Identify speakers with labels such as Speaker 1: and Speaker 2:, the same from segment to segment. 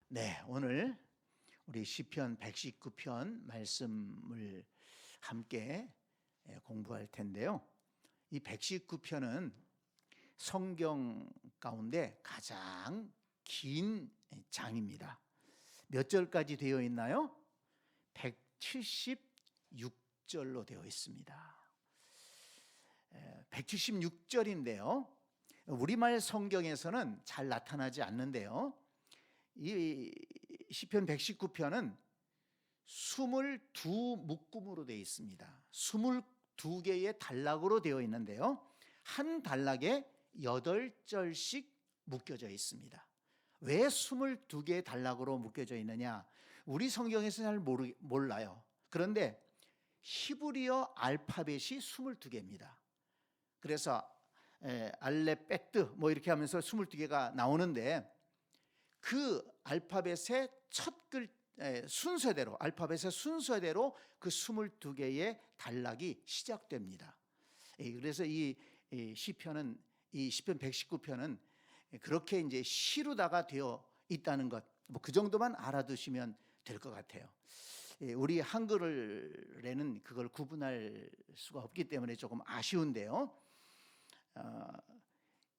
Speaker 1: 네, 오늘 우리 시편 119편 말씀을 함께 공부할 텐데요. 이 119편은 성경 가운데 가장 긴 장입니다. 몇 절까지 되어 있나요? 176절로 되어 있습니다. 176절인데요. 우리말 성경에서는 잘 나타나지 않는데요. 이 시편 119편은 22묶음으로 되어 있습니다. 22개의 단락으로 되어 있는데요. 한 단락에 8절씩 묶여져 있습니다. 왜 22개의 단락으로 묶여져 있느냐? 우리 성경에서 잘 몰라요. 그런데 히브리어 알파벳이 22개입니다. 그래서 알레베트 이렇게 하면서 22개가 나오는데 그 알파벳의 순서대로 그 22개의 단락이 시작됩니다. 그래서 이 시편 119편은 그렇게 이제 시루다가 되어 있다는 것, 그 정도만 알아두시면 될 것 같아요. 우리 한글에는 그걸 구분할 수가 없기 때문에 조금 아쉬운데요.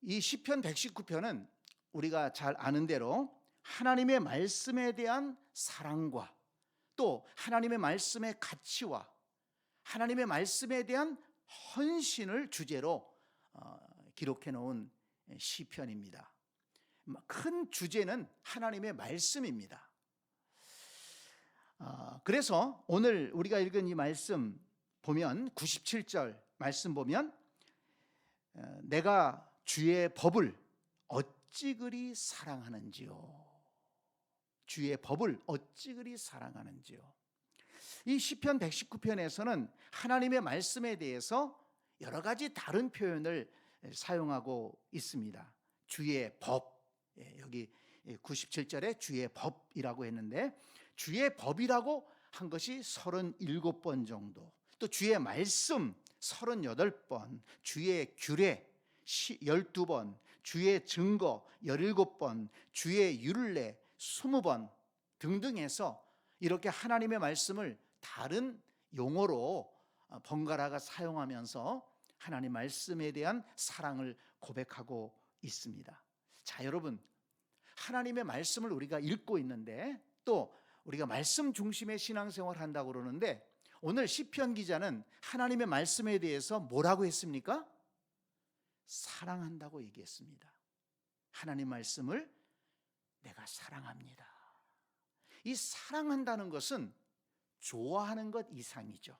Speaker 1: 이 시편 119편은 우리가 잘 아는 대로 하나님의 말씀에 대한 사랑과 또 하나님의 말씀의 가치와 하나님의 말씀에 대한 헌신을 주제로 기록해 놓은 시편입니다. 큰 주제는 하나님의 말씀입니다. 그래서 오늘 우리가 읽은 이 말씀 보면 97절 말씀 보면 내가 주의 법을 어찌 그리 사랑하는지요. 주의 법을 어찌 그리 사랑하는지요. 이 시편 119편에서는 하나님의 말씀에 대해서 여러 가지 다른 표현을 사용하고 있습니다. 주의 법, 여기 97절에 주의 법이라고 했는데 주의 법이라고 한 것이 37번 정도, 또 주의 말씀 38번, 주의 규례 12번, 주의 증거 17번, 주의 율례 20번 등등 해서 이렇게 하나님의 말씀을 다른 용어로 번갈아가 사용하면서 하나님 말씀에 대한 사랑을 고백하고 있습니다. 자, 여러분, 하나님의 말씀을 우리가 읽고 있는데 또 우리가 말씀 중심의 신앙생활을 한다고 그러는데 오늘 시편 기자는 하나님의 말씀에 대해서 뭐라고 했습니까? 사랑한다고 얘기했습니다. 하나님 말씀을 내가 사랑합니다. 이 사랑한다는 것은 좋아하는 것 이상이죠.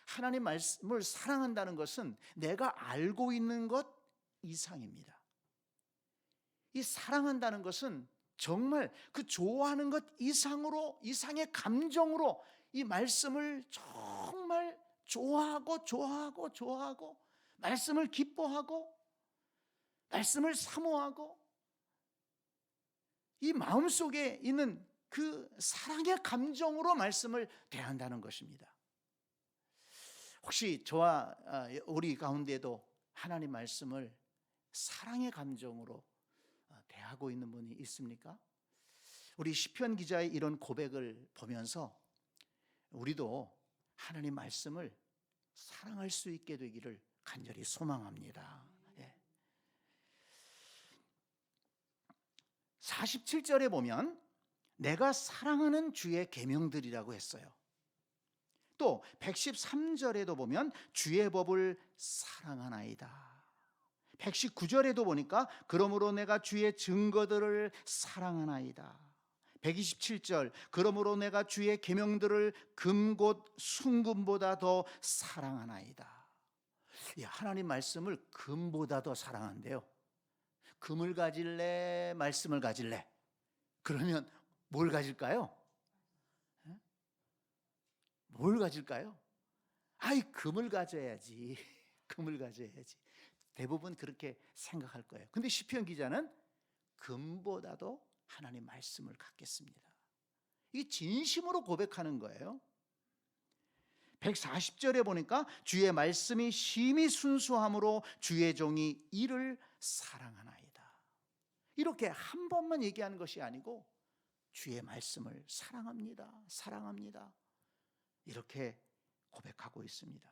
Speaker 1: 하나님 말씀을 사랑한다는 것은 내가 알고 있는 것 이상입니다. 이 사랑한다는 것은 정말 그 좋아하는 것 이상의 감정으로 이 말씀을 정말 좋아하고 말씀을 기뻐하고 말씀을 사모하고 이 마음속에 있는 그 사랑의 감정으로 말씀을 대한다는 것입니다. 혹시 저와 우리 가운데도 하나님 말씀을 사랑의 감정으로 대하고 있는 분이 있습니까? 우리 시편 기자의 이런 고백을 보면서 우리도 하나님 말씀을 사랑할 수 있게 되기를 간절히 소망합니다. 47절에 보면 내가 사랑하는 주의 계명들이라고 했어요. 또 113절에도 보면 주의 법을 사랑하나이다. 119절에도 보니까 그러므로 내가 주의 증거들을 사랑하나이다. 127절 그러므로 내가 주의 계명들을 금곧 순금보다 더 사랑하나이다. 하나님 말씀을 금보다 더 사랑한대요. 금을 가질래? 말씀을 가질래? 그러면 뭘 가질까요? 뭘 가질까요? 금을 가져야지. 금을 가져야지. 대부분 그렇게 생각할 거예요. 근데 시편 기자는 금보다도 하나님 말씀을 갖겠습니다. 이 진심으로 고백하는 거예요. 140절에 보니까 주의 말씀이 심히 순수함으로 주의 종이 이를 사랑하나이다. 이렇게 한 번만 얘기하는 것이 아니고 주의 말씀을 사랑합니다. 사랑합니다. 이렇게 고백하고 있습니다.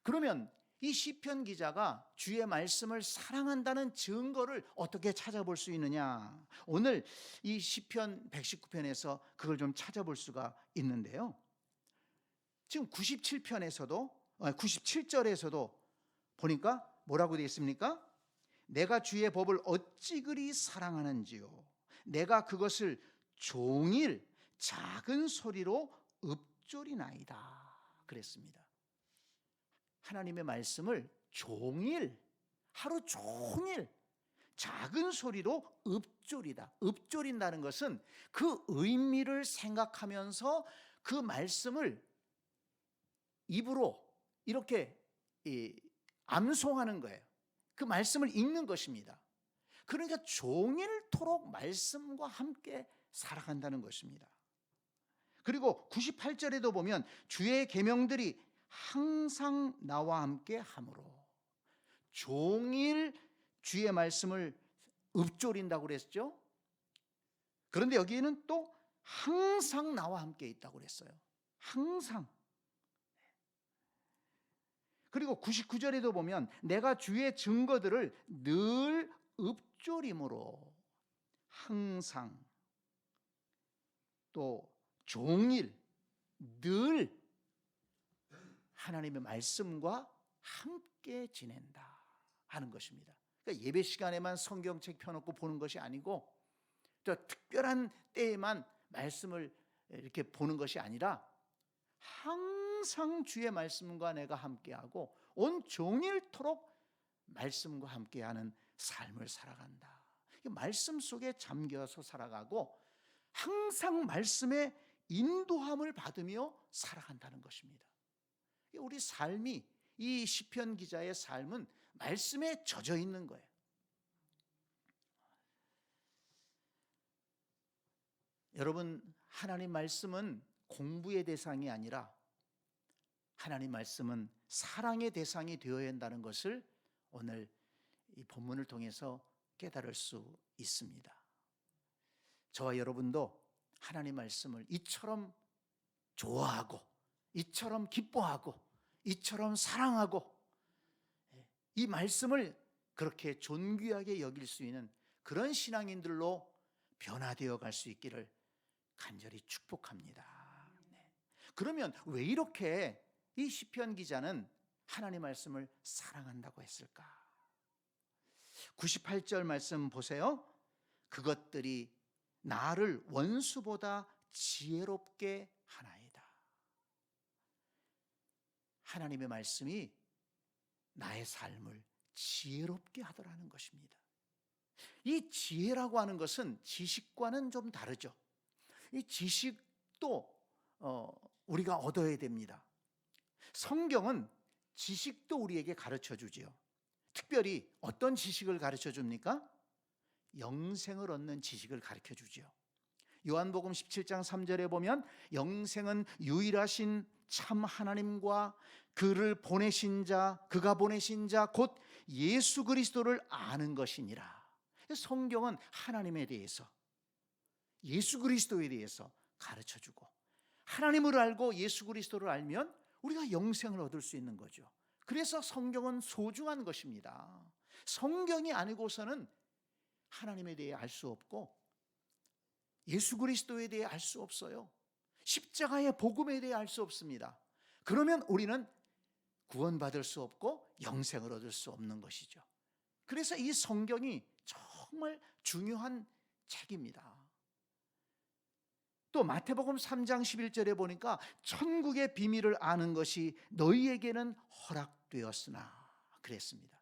Speaker 1: 그러면 이 시편 기자가 주의 말씀을 사랑한다는 증거를 어떻게 찾아볼 수 있느냐? 오늘 이 시편 119편에서 그걸 좀 찾아볼 수가 있는데요. 지금 97절에서도 보니까 뭐라고 되어 있습니까? 내가 주의 법을 어찌 그리 사랑하는지요. 내가 그것을 종일 작은 소리로 읊조리나이다. 그랬습니다. 하나님의 말씀을 종일, 하루 종일 작은 소리로 읊조리다. 읊조린다는 것은 그 의미를 생각하면서 그 말씀을 입으로 이렇게 암송하는 거예요. 그 말씀을 읽는 것입니다. 그러니까 종일토록 말씀과 함께 살아간다는 것입니다. 그리고 98절에도 보면 주의 계명들이 항상 나와 함께 함으로, 종일 주의 말씀을 읊조린다고 그랬죠. 그런데 여기에는 또 항상 나와 함께 있다고 그랬어요. 항상. 그리고 99절에도 보면 내가 주의 증거들을 늘 읊조림으로, 항상, 또 종일, 늘 하나님의 말씀과 함께 지낸다 하는 것입니다. 그러니까 예배 시간에만 성경책 펴놓고 보는 것이 아니고, 또 특별한 때에만 말씀을 이렇게 보는 것이 아니라 항상 주의 말씀과 내가 함께하고 온 종일토록 말씀과 함께하는 삶을 살아간다. 말씀 속에 잠겨서 살아가고 항상 말씀의 인도함을 받으며 살아간다는 것입니다. 우리 삶이, 이 시편 기자의 삶은 말씀에 젖어 있는 거예요. 여러분, 하나님 말씀은 공부의 대상이 아니라 하나님 말씀은 사랑의 대상이 되어야 한다는 것을 오늘 이 본문을 통해서 깨달을 수 있습니다. 저와 여러분도 하나님 말씀을 이처럼 좋아하고, 이처럼 기뻐하고, 이처럼 사랑하고, 이 말씀을 그렇게 존귀하게 여길 수 있는 그런 신앙인들로 변화되어 갈 수 있기를 간절히 축복합니다. 그러면 왜 이렇게 이 시편 기자는 하나님 말씀을 사랑한다고 했을까? 98절 말씀 보세요. 그것들이 나를 원수보다 지혜롭게 하나이다. 하나님의 말씀이 나의 삶을 지혜롭게 하더라는 것입니다. 이 지혜라고 하는 것은 지식과는 좀 다르죠. 이 지식도 우리가 얻어야 됩니다. 성경은 지식도 우리에게 가르쳐 주지요. 특별히 어떤 지식을 가르쳐 줍니까? 영생을 얻는 지식을 가르쳐 주지요. 요한복음 17장 3절에 보면 영생은 유일하신 참 하나님과 그를 보내신 자, 그가 보내신 자 곧 예수 그리스도를 아는 것이니라. 성경은 하나님에 대해서, 예수 그리스도에 대해서 가르쳐 주고, 하나님을 알고 예수 그리스도를 알면 우리가 영생을 얻을 수 있는 거죠. 그래서 성경은 소중한 것입니다. 성경이 아니고서는 하나님에 대해 알 수 없고 예수 그리스도에 대해 알 수 없어요. 십자가의 복음에 대해 알 수 없습니다. 그러면 우리는 구원받을 수 없고 영생을 얻을 수 없는 것이죠. 그래서 이 성경이 정말 중요한 책입니다. 또 마태복음 3장 11절에 보니까 천국의 비밀을 아는 것이 너희에게는 허락되었으나 그랬습니다.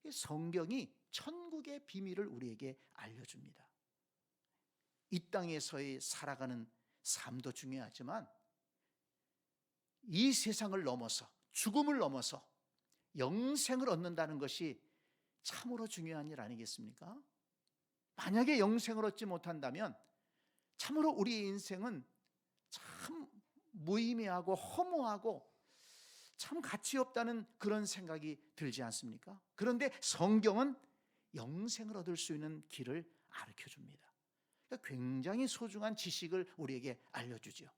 Speaker 1: 성경이 천국의 비밀을 우리에게 알려줍니다. 이 땅에서의 살아가는 삶도 중요하지만 이 세상을 넘어서, 죽음을 넘어서 영생을 얻는다는 것이 참으로 중요한 일 아니겠습니까? 만약에 영생을 얻지 못한다면 참으로 우리의 인생은 참 무의미하고 허무하고 참 가치 없다는 그런 생각이 들지 않습니까? 그런데 성경은 영생을 얻을 수 있는 길을 가르쳐 줍니다. 그러니까 굉장히 소중한 지식을 우리에게 알려주죠.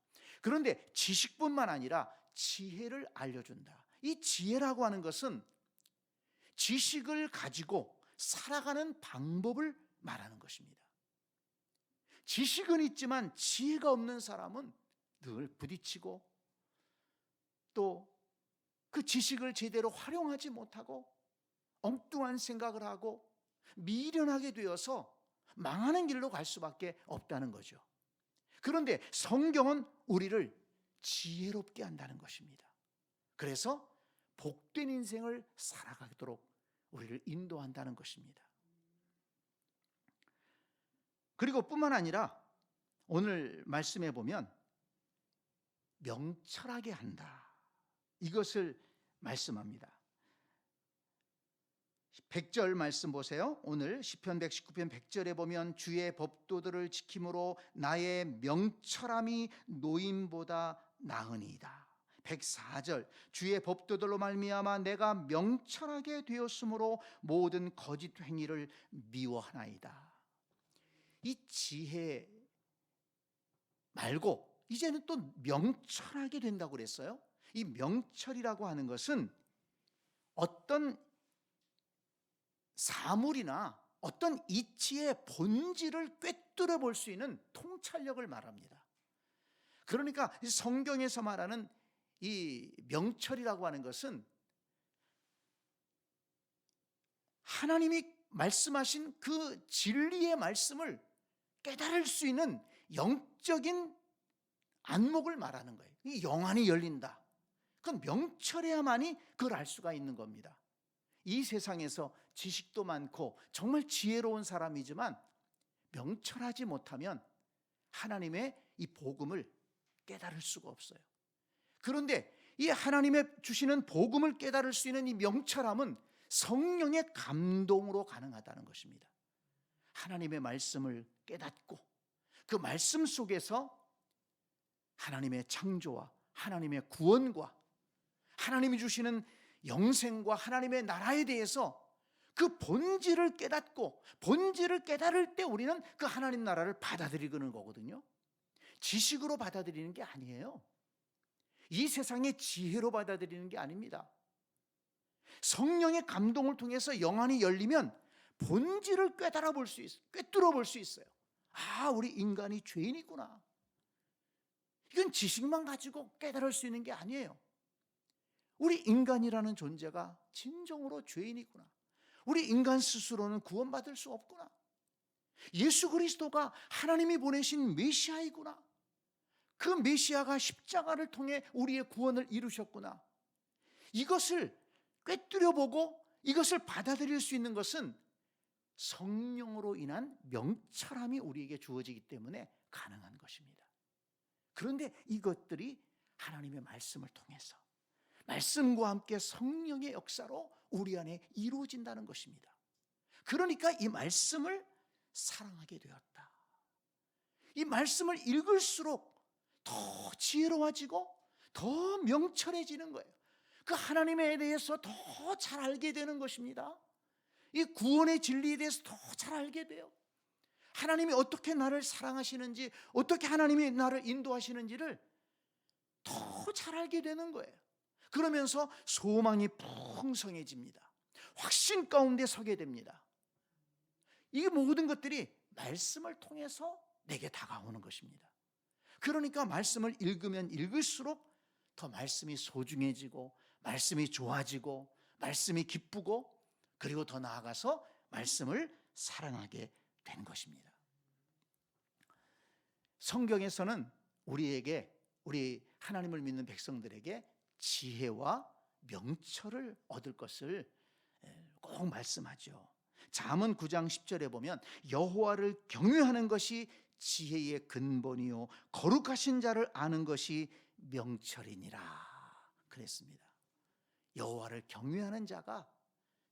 Speaker 1: 그런데 지식뿐만 아니라 지혜를 알려준다. 이 지혜라고 하는 것은 지식을 가지고 살아가는 방법을 말하는 것입니다. 지식은 있지만 지혜가 없는 사람은 늘 부딪히고 또 그 지식을 제대로 활용하지 못하고 엉뚱한 생각을 하고 미련하게 되어서 망하는 길로 갈 수밖에 없다는 거죠. 그런데 성경은 우리를 지혜롭게 한다는 것입니다. 그래서 복된 인생을 살아가도록 우리를 인도한다는 것입니다. 그리고 뿐만 아니라 오늘 말씀해 보면 명철하게 한다. 이것을 말씀합니다. 100절 말씀 보세요. 오늘 시편 119편 100절에 보면 주의 법도들을 지킴으로 나의 명철함이 노임보다 나으니이다. 104절 주의 법도들로 말미암아 내가 명철하게 되었으므로 모든 거짓 행위를 미워하나이다. 이 지혜 말고 이제는 또 명철하게 된다고 그랬어요. 이 명철이라고 하는 것은 어떤 사물이나 어떤 이치의 본질을 꿰뚫어 볼 수 있는 통찰력을 말합니다. 그러니까 성경에서 말하는 이 명철이라고 하는 것은 하나님이 말씀하신 그 진리의 말씀을 깨달을 수 있는 영적인 안목을 말하는 거예요. 이 영안이 열린다. 그건 명철해야만이 그걸 알 수가 있는 겁니다. 이 세상에서 지식도 많고 정말 지혜로운 사람이지만 명철하지 못하면 하나님의 이 복음을 깨달을 수가 없어요. 그런데 이 하나님의 주시는 복음을 깨달을 수 있는 이 명철함은 성령의 감동으로 가능하다는 것입니다. 하나님의 말씀을 깨닫고 그 말씀 속에서 하나님의 창조와 하나님의 구원과 하나님이 주시는 영생과 하나님의 나라에 대해서 그 본질을 깨닫고 본질을 깨달을 때 우리는 그 하나님 나라를 받아들이는 거거든요. 지식으로 받아들이는 게 아니에요. 이 세상의 지혜로 받아들이는 게 아닙니다. 성령의 감동을 통해서 영안이 열리면 본질을 꿰뚫어 볼 수 있어요. 아, 우리 인간이 죄인이구나. 이건 지식만 가지고 깨달을 수 있는 게 아니에요. 우리 인간이라는 존재가 진정으로 죄인이구나. 우리 인간 스스로는 구원받을 수 없구나. 예수 그리스도가 하나님이 보내신 메시아이구나. 그 메시아가 십자가를 통해 우리의 구원을 이루셨구나. 이것을 꿰뚫어 보고 이것을 받아들일 수 있는 것은 성령으로 인한 명철함이 우리에게 주어지기 때문에 가능한 것입니다. 그런데 이것들이 하나님의 말씀을 통해서 말씀과 함께 성령의 역사로 우리 안에 이루어진다는 것입니다. 그러니까 이 말씀을 사랑하게 되었다. 이 말씀을 읽을수록 더 지혜로워지고 더 명철해지는 거예요. 그 하나님에 대해서 더 잘 알게 되는 것입니다. 이 구원의 진리에 대해서 더 잘 알게 돼요. 하나님이 어떻게 나를 사랑하시는지, 어떻게 하나님이 나를 인도하시는지를 더 잘 알게 되는 거예요. 그러면서 소망이 풍성해집니다. 확신 가운데 서게 됩니다. 이 모든 것들이 말씀을 통해서 내게 다가오는 것입니다. 그러니까 말씀을 읽으면 읽을수록 더 말씀이 소중해지고 말씀이 좋아지고 말씀이 기쁘고 그리고 더 나아가서 말씀을 사랑하게 된 것입니다. 성경에서는 우리 하나님을 믿는 백성들에게 지혜와 명철을 얻을 것을 꼭 말씀하죠. 잠언 9장 10절에 보면 여호와를 경외하는 것이 지혜의 근본이요 거룩하신 자를 아는 것이 명철이니라 그랬습니다. 여호와를 경외하는 자가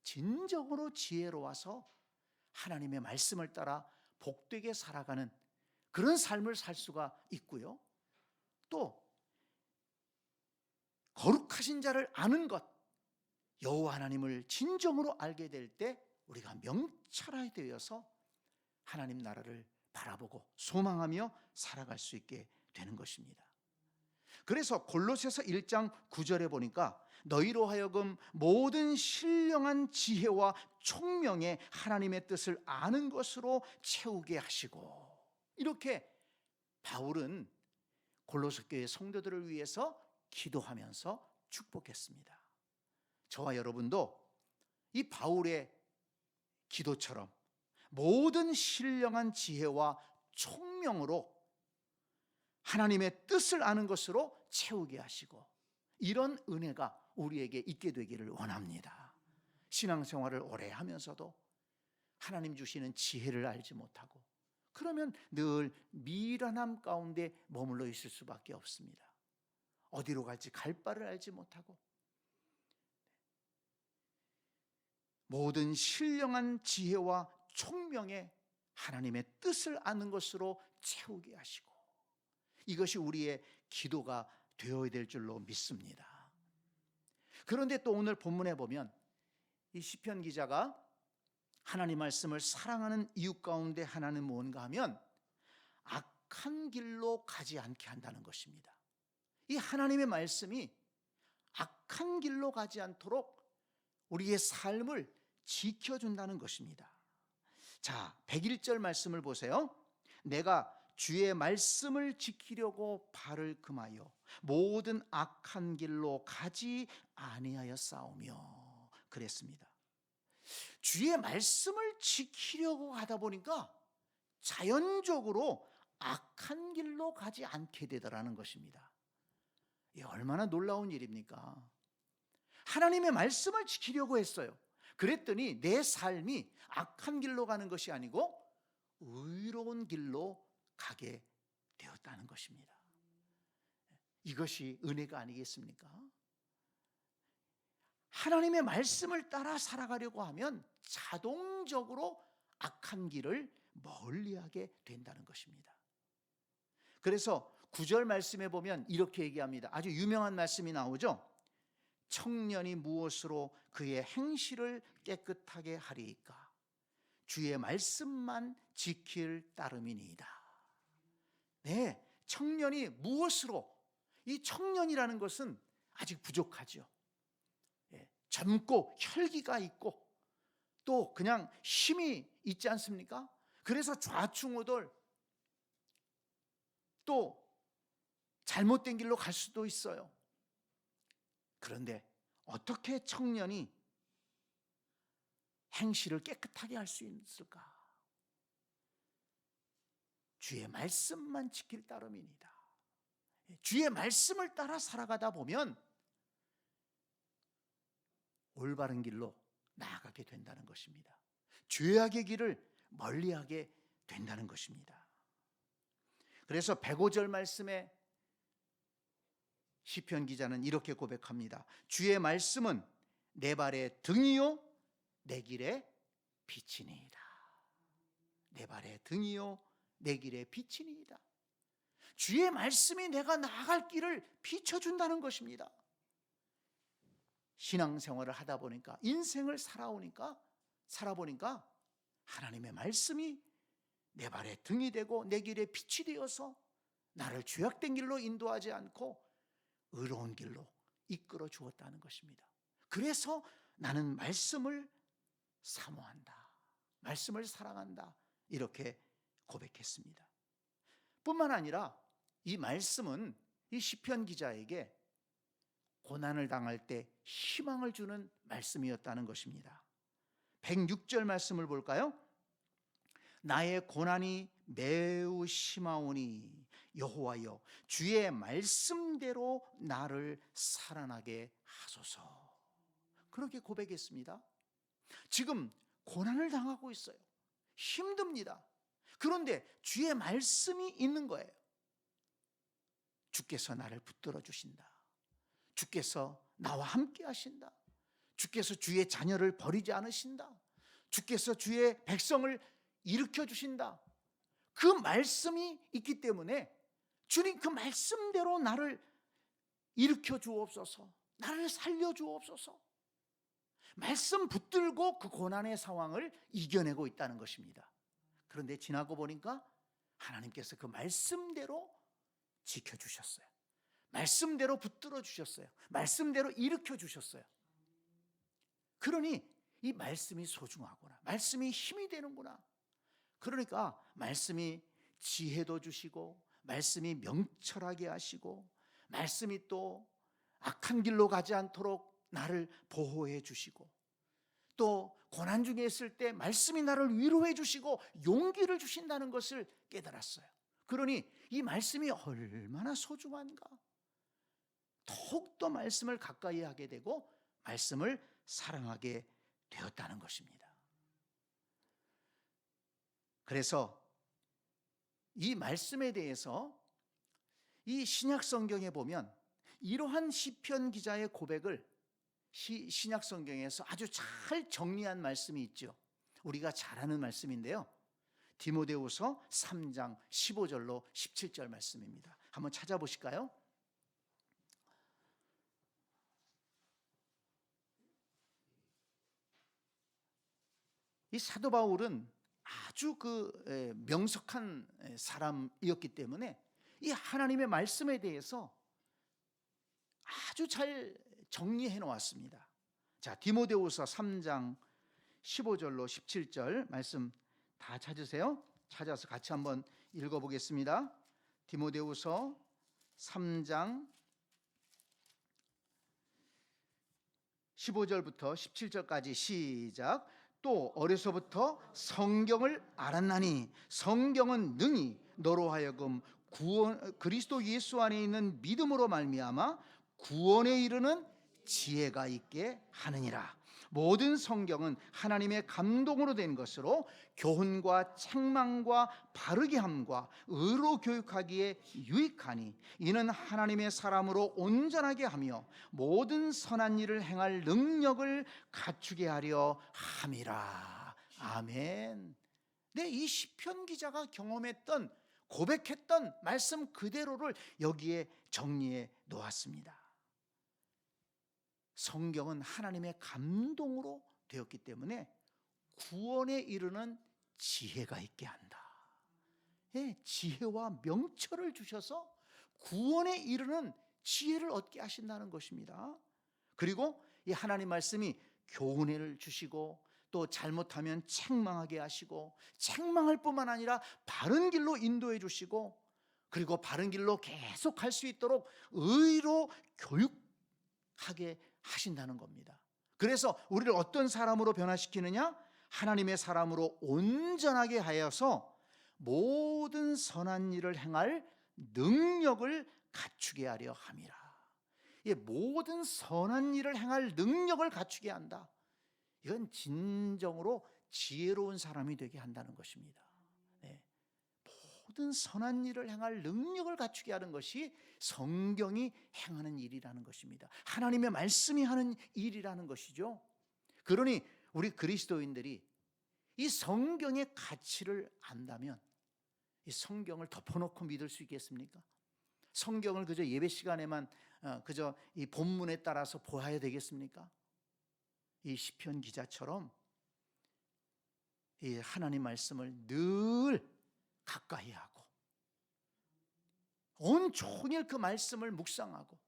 Speaker 1: 진정으로 지혜로워서 하나님의 말씀을 따라 복되게 살아가는 그런 삶을 살 수가 있고요. 또 거룩하신 자를 아는 것, 여호와 하나님을 진정으로 알게 될 때 우리가 명철하게 되어서 하나님 나라를 바라보고 소망하며 살아갈 수 있게 되는 것입니다. 그래서 골로새서 1장 9절에 보니까 너희로 하여금 모든 신령한 지혜와 총명에 하나님의 뜻을 아는 것으로 채우게 하시고, 이렇게 바울은 골로새 교회 성도들을 위해서 기도하면서 축복했습니다. 저와 여러분도 이 바울의 기도처럼 모든 신령한 지혜와 총명으로 하나님의 뜻을 아는 것으로 채우게 하시고, 이런 은혜가 우리에게 있게 되기를 원합니다. 신앙생활을 오래 하면서도 하나님 주시는 지혜를 알지 못하고, 그러면 늘 미련함 가운데 머물러 있을 수밖에 없습니다. 어디로 갈지 갈 바를 알지 못하고, 모든 신령한 지혜와 총명에 하나님의 뜻을 아는 것으로 채우게 하시고, 이것이 우리의 기도가 되어야 될 줄로 믿습니다. 그런데 또 오늘 본문에 보면 이 시편 기자가 하나님 말씀을 사랑하는 이유 가운데 하나는 무언가 하면 악한 길로 가지 않게 한다는 것입니다. 이 하나님의 말씀이 악한 길로 가지 않도록 우리의 삶을 지켜준다는 것입니다. 자, 101절 말씀을 보세요. 내가 주의 말씀을 지키려고 발을 금하여 모든 악한 길로 가지 아니하였사오며 그랬습니다. 주의 말씀을 지키려고 하다 보니까 자연적으로 악한 길로 가지 않게 되더라는 것입니다. 이 얼마나 놀라운 일입니까? 하나님의 말씀을 지키려고 했어요. 그랬더니 내 삶이 악한 길로 가는 것이 아니고 의로운 길로 가게 되었다는 것입니다. 이것이 은혜가 아니겠습니까? 하나님의 말씀을 따라 살아가려고 하면 자동적으로 악한 길을 멀리하게 된다는 것입니다. 그래서 9절 말씀에 보면 이렇게 얘기합니다. 아주 유명한 말씀이 나오죠. 청년이 무엇으로 그의 행실을 깨끗하게 하리이까? 주의 말씀만 지킬 따름이니이다. 네, 청년이 무엇으로? 이 청년이라는 것은 아직 부족하죠. 젊고 혈기가 있고 또 그냥 힘이 있지 않습니까? 그래서 좌충우돌 또 잘못된 길로 갈 수도 있어요. 그런데 어떻게 청년이 행실을 깨끗하게 할 수 있을까? 주의 말씀만 지킬 따름이니이다. 주의 말씀을 따라 살아가다 보면 올바른 길로 나아가게 된다는 것입니다. 죄악의 길을 멀리하게 된다는 것입니다. 그래서 105절 말씀에 시편 기자는 이렇게 고백합니다. 주의 말씀은 내 발의 등이요 내 길의 빛이니이다. 내 발의 등이요 내 길의 빛이니이다. 주의 말씀이 내가 나아갈 길을 비춰준다는 것입니다. 신앙생활을 하다 보니까, 인생을 살아보니까 하나님의 말씀이 내 발의 등이 되고 내 길의 빛이 되어서 나를 죄악된 길로 인도하지 않고 의로운 길로 이끌어 주었다는 것입니다. 그래서 나는 말씀을 사모한다, 말씀을 사랑한다, 이렇게 고백했습니다. 뿐만 아니라 이 말씀은 이 시편 기자에게 고난을 당할 때 희망을 주는 말씀이었다는 것입니다. 106절 말씀을 볼까요? 나의 고난이 매우 심하오니 여호와여 주의 말씀대로 나를 살아나게 하소서. 그렇게 고백했습니다. 지금 고난을 당하고 있어요. 힘듭니다. 그런데 주의 말씀이 있는 거예요. 주께서 나를 붙들어 주신다. 주께서 나와 함께 하신다. 주께서 주의 자녀를 버리지 않으신다. 주께서 주의 백성을 일으켜 주신다. 그 말씀이 있기 때문에 주님 그 말씀대로 나를 일으켜 주옵소서, 나를 살려 주옵소서. 말씀 붙들고 그 고난의 상황을 이겨내고 있다는 것입니다. 그런데 지나고 보니까 하나님께서 그 말씀대로 지켜주셨어요. 말씀대로 붙들어 주셨어요. 말씀대로 일으켜 주셨어요. 그러니 이 말씀이 소중하구나, 말씀이 힘이 되는구나. 그러니까 말씀이 지혜도 주시고, 말씀이 명철하게 하시고, 말씀이 또 악한 길로 가지 않도록 나를 보호해 주시고, 또 고난 중에 있을 때 말씀이 나를 위로해 주시고 용기를 주신다는 것을 깨달았어요. 그러니 이 말씀이 얼마나 소중한가. 더욱더 말씀을 가까이 하게 되고 말씀을 사랑하게 되었다는 것입니다. 그래서 이 말씀에 대해서 이 신약 성경에 보면 이러한 시편 기자의 고백을 신약 성경에서 아주 잘 정리한 말씀이 있죠. 우리가 잘 아는 말씀인데요, 디모데후서 3장 15절로 17절 말씀입니다. 한번 찾아보실까요? 이 사도 바울은 아주 명석한 사람이었기 때문에 이 하나님의 말씀에 대해서 아주 잘 정리해 놓았습니다. 자, 디모데후서 3장 15절로 17절 말씀 다 찾으세요. 찾아서 같이 한번 읽어보겠습니다. 디모데후서 3장 15절부터 17절까지 시작. 또 어려서부터 성경을 알았나니 성경은 능히 너로 하여금 그리스도 예수 안에 있는 믿음으로 말미암아 구원에 이르는 지혜가 있게 하느니라. 모든 성경은 하나님의 감동으로 된 것으로 교훈과 책망과 바르게 함과 의로 교육하기에 유익하니 이는 하나님의 사람으로 온전하게 하며 모든 선한 일을 행할 능력을 갖추게 하려 함이라. 아멘. 네, 이 시편 기자가 경험했던, 고백했던 말씀 그대로를 여기에 정리해 놓았습니다. 성경은 하나님의 감동으로 되었기 때문에 구원에 이르는 지혜가 있게 한다. 예, 지혜와 명철을 주셔서 구원에 이르는 지혜를 얻게 하신다는 것입니다. 그리고 이 하나님 말씀이 교훈을 주시고 또 잘못하면 책망하게 하시고, 책망할 뿐만 아니라 바른 길로 인도해 주시고, 그리고 바른 길로 계속 갈 수 있도록 의로 교육하게 하신다는 겁니다. 그래서 우리를 어떤 사람으로 변화시키느냐? 하나님의 사람으로 온전하게 하여서 모든 선한 일을 행할 능력을 갖추게 하려 함이라. 이 모든 선한 일을 행할 능력을 갖추게 한다. 이건 진정으로 지혜로운 사람이 되게 한다는 것입니다. 네. 모든 선한 일을 행할 능력을 갖추게 하는 것이 성경이 행하는 일이라는 것입니다. 하나님의 말씀이 하는 일이라는 것이죠. 그러니 우리 그리스도인들이 이 성경의 가치를 안다면 이 성경을 덮어놓고 믿을 수 있겠습니까? 성경을 그저 예배 시간에만 그저 이 본문에 따라서 보아야 되겠습니까? 이 시편 기자처럼 이 하나님 말씀을 늘 가까이 하고 온종일 그 말씀을 묵상하고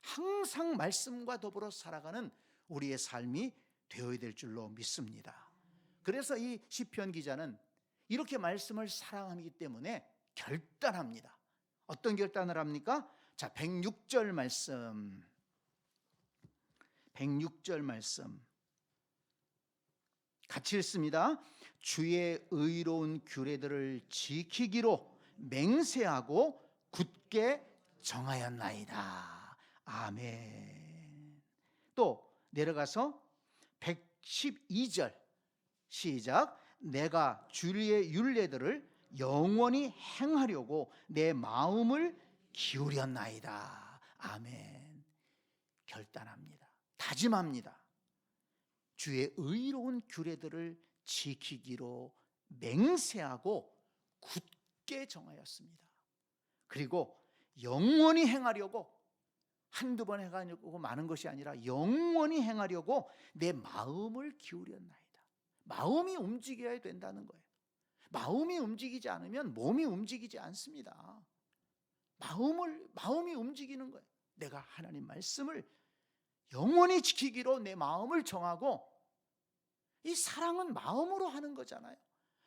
Speaker 1: 항상 말씀과 더불어 살아가는 우리의 삶이 되어야 될 줄로 믿습니다. 그래서 이 시편 기자는 이렇게 말씀을 사랑하기 때문에 결단합니다. 어떤 결단을 합니까? 자, 106절 말씀. 106절 말씀 같이 읽습니다. 주의 의로운 규례들을 지키기로 맹세하고 굳게 정하였나이다. 아멘. 또 내려가서 112절 시작. 내가 주의 율례들을 영원히 행하려고 내 마음을 기울였나이다. 아멘. 결단합니다. 다짐합니다. 주의 의로운 규례들을 지키기로 맹세하고 굳게 정하였습니다. 그리고 영원히 행하려고, 한두 번 행하려고 많은 것이 아니라 영원히 행하려고 내 마음을 기울였나이다. 마음이 움직여야 된다는 거예요. 마음이 움직이지 않으면 몸이 움직이지 않습니다. 마음이 움직이는 거예요. 내가 하나님 말씀을 영원히 지키기로 내 마음을 정하고, 이 사랑은 마음으로 하는 거잖아요.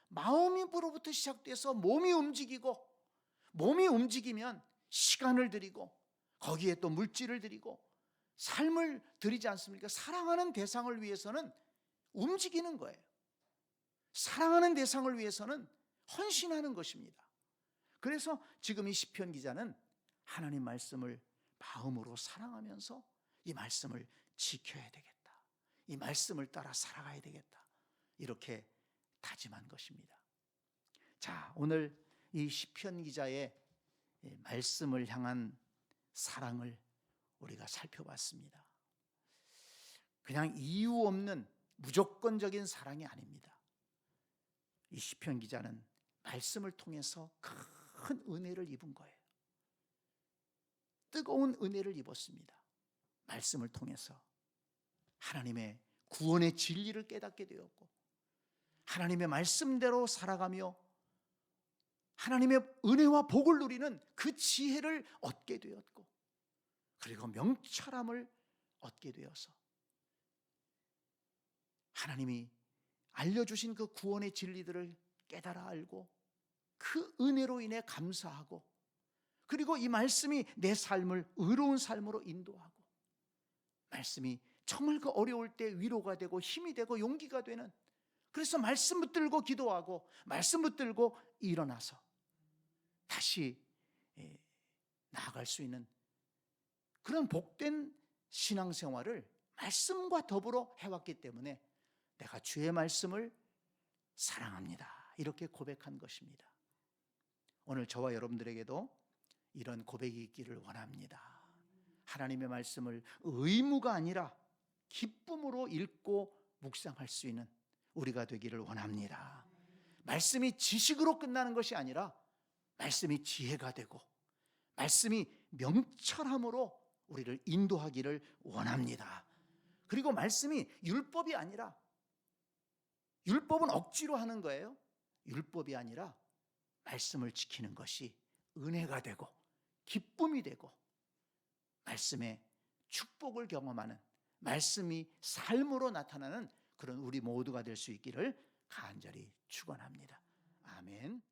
Speaker 1: 마음으로부터 시작돼서 몸이 움직이고, 몸이 움직이면 시간을 들이고 거기에 또 물질을 들이고 삶을 들이지 않습니까? 사랑하는 대상을 위해서는 움직이는 거예요. 사랑하는 대상을 위해서는 헌신하는 것입니다. 그래서 지금 이 시편 기자는 하나님 말씀을 마음으로 사랑하면서 이 말씀을 지켜야 되겠다, 이 말씀을 따라 살아가야 되겠다, 이렇게 다짐한 것입니다. 자, 오늘 이 시편 기자의 말씀을 향한 사랑을 우리가 살펴봤습니다. 그냥 이유 없는 무조건적인 사랑이 아닙니다. 이 시편 기자는 말씀을 통해서 큰 은혜를 입은 거예요. 뜨거운 은혜를 입었습니다. 말씀을 통해서 하나님의 구원의 진리를 깨닫게 되었고, 하나님의 말씀대로 살아가며 하나님의 은혜와 복을 누리는 그 지혜를 얻게 되었고, 그리고 명철함을 얻게 되어서 하나님이 알려주신 그 구원의 진리들을 깨달아 알고 그 은혜로 인해 감사하고, 그리고 이 말씀이 내 삶을 의로운 삶으로 인도하고, 말씀이 정말 그 어려울 때 위로가 되고 힘이 되고 용기가 되는, 그래서 말씀 붙들고 기도하고 말씀 붙들고 일어나서 다시 나아갈 수 있는 그런 복된 신앙생활을 말씀과 더불어 해왔기 때문에 내가 주의 말씀을 사랑합니다, 이렇게 고백한 것입니다. 오늘 저와 여러분들에게도 이런 고백이 있기를 원합니다. 하나님의 말씀을 의무가 아니라 기쁨으로 읽고 묵상할 수 있는 우리가 되기를 원합니다. 말씀이 지식으로 끝나는 것이 아니라 말씀이 지혜가 되고 말씀이 명철함으로 우리를 인도하기를 원합니다. 그리고 말씀이 율법이 아니라, 율법은 억지로 하는 거예요. 율법이 아니라 말씀을 지키는 것이 은혜가 되고 기쁨이 되고 말씀의 축복을 경험하는, 말씀이 삶으로 나타나는 그런 우리 모두가 될 수 있기를 간절히 축원합니다. 아멘.